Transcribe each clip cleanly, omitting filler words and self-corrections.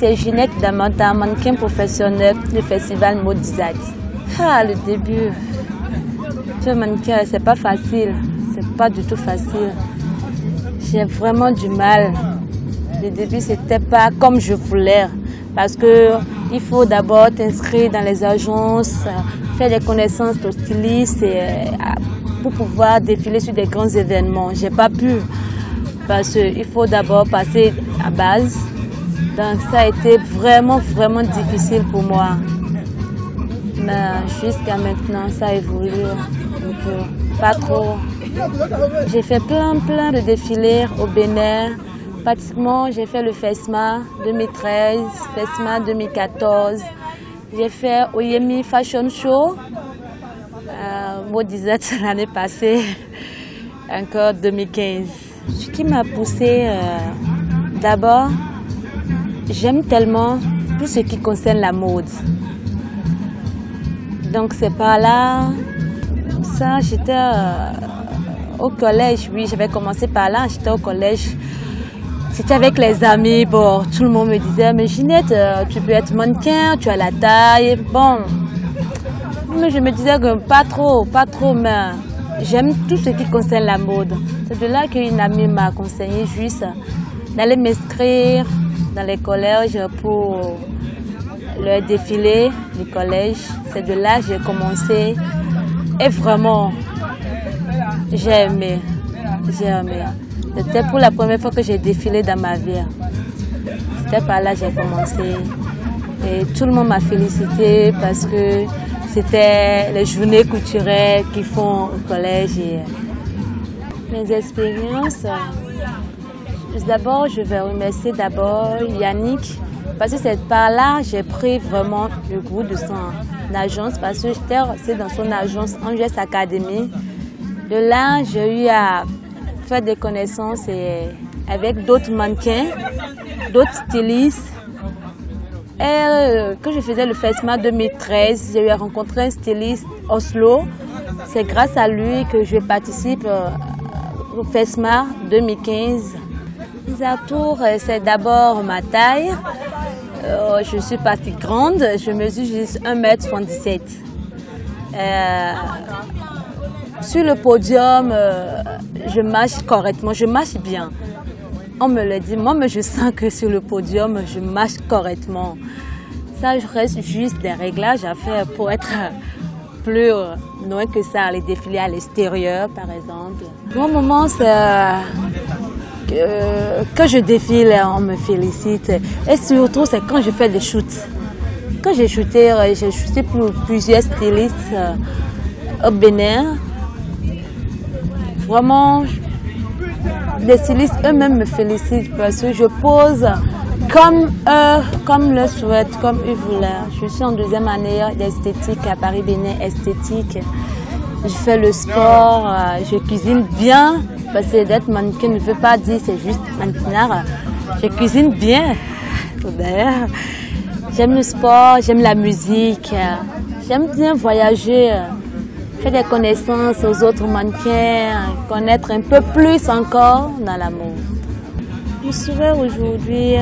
c'est Ginette Damanta, mannequin professionnel du festival Modizat. Le début, ce mannequin, c'est pas facile, c'est pas du tout facile. J'ai vraiment du mal. Le début, c'était pas comme je voulais, parce que il faut d'abord t'inscrire dans les agences, faire des connaissances de stylistes pour pouvoir défiler sur des grands événements. J'ai pas pu, parce qu'il faut d'abord passer à base. Donc ça a été vraiment difficile pour moi. Mais jusqu'à maintenant, ça a évolué. Donc, pas trop. J'ai fait plein de défilés au Bénin. Pratiquement, j'ai fait le FESMA 2013, FESMA 2014. J'ai fait Oyemi Fashion Show, Modizat l'année passée, encore 2015. Ce qui m'a poussée, d'abord, j'aime tellement tout ce qui concerne la mode. Donc c'est par là, ça j'étais au collège, oui, j'avais commencé par là, j'étais au collège. C'était avec les amis, bon, tout le monde me disait, mais Ginette, tu peux être mannequin, tu as la taille, bon. Mais je me disais que pas trop, mais j'aime tout ce qui concerne la mode. C'est de là qu'une amie m'a conseillé juste d'aller m'inscrire dans les collèges pour le défilé du collège. C'est de là que j'ai commencé et vraiment, j'ai aimé. C'était pour la première fois que j'ai défilé dans ma vie. C'était par là que j'ai commencé. Et tout le monde m'a félicité parce que c'était les journées culturelles qu'ils font au collège. Et mes expériences, d'abord, je vais remercier d'abord Yannick parce que c'est par là que j'ai pris vraiment le goût de son agence parce que j'étais restée dans son agence Angers Academy. De là, j'ai eu à faire des connaissances avec d'autres mannequins, d'autres stylistes. Et quand je faisais le FESMA 2013, j'ai eu à rencontrer un styliste Oslo. C'est grâce à lui que je participe au FESMA 2015. Les atours, c'est d'abord ma taille. Je suis pas si grande, je mesure juste 1m77. Sur le podium, je marche correctement, je marche bien. On me le dit, moi mais je sens que sur le podium, je marche correctement. Ça, je reste juste des réglages à faire pour être plus loin que ça, les défilés à l'extérieur par exemple. Mon moment, c'est que je défile, on me félicite. Et surtout, c'est quand je fais des shoots. Quand j'ai shooté pour plusieurs stylistes au Bénin. Vraiment, les stylistes eux-mêmes me félicitent parce que je pose comme eux, comme le souhaitent, comme ils voulaient. Je suis en deuxième année d'esthétique à Paris-Bénin Esthétique. Je fais le sport, je cuisine bien parce que d'être mannequin ne veut pas dire c'est juste mannequinard. Je cuisine bien. D'ailleurs, j'aime le sport, j'aime la musique, j'aime bien voyager. Faire des connaissances aux autres mannequins, connaître un peu plus encore dans la mode. Mon souhait aujourd'hui,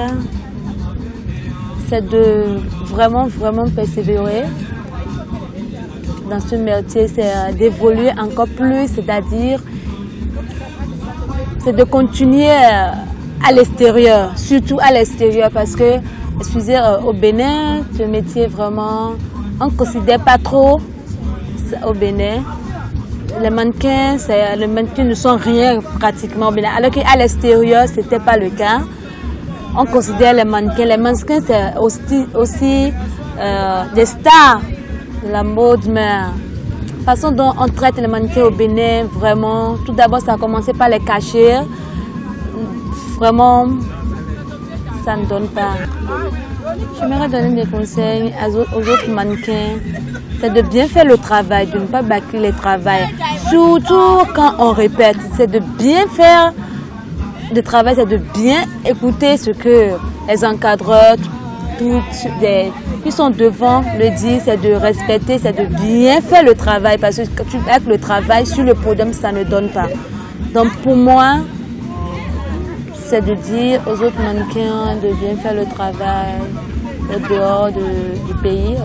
c'est de vraiment persévérer dans ce métier, c'est d'évoluer encore plus, c'est-à-dire c'est de continuer à l'extérieur, surtout à l'extérieur, parce que, excusez, au Bénin, ce métier vraiment, on ne considère pas trop. Au Bénin, les mannequins ne sont rien pratiquement au Bénin, alors qu'à l'extérieur, ce n'était pas le cas. On considère les mannequins c'est aussi des stars de la mode, mais la façon dont on traite les mannequins au Bénin, vraiment, tout d'abord ça a commencé par les cacher, vraiment, ça ne donne pas. J'aimerais donner des conseils aux autres mannequins. C'est de bien faire le travail, de ne pas bâcler le travail. Surtout quand on répète, c'est de bien faire le travail, c'est de bien écouter ce que les encadreurs, qui sont devant le disent, c'est de respecter, c'est de bien faire le travail. Parce que quand tu fais le travail sur le podium, ça ne donne pas. Donc pour moi, c'est de dire aux autres mannequins de bien faire le travail au dehors du pays.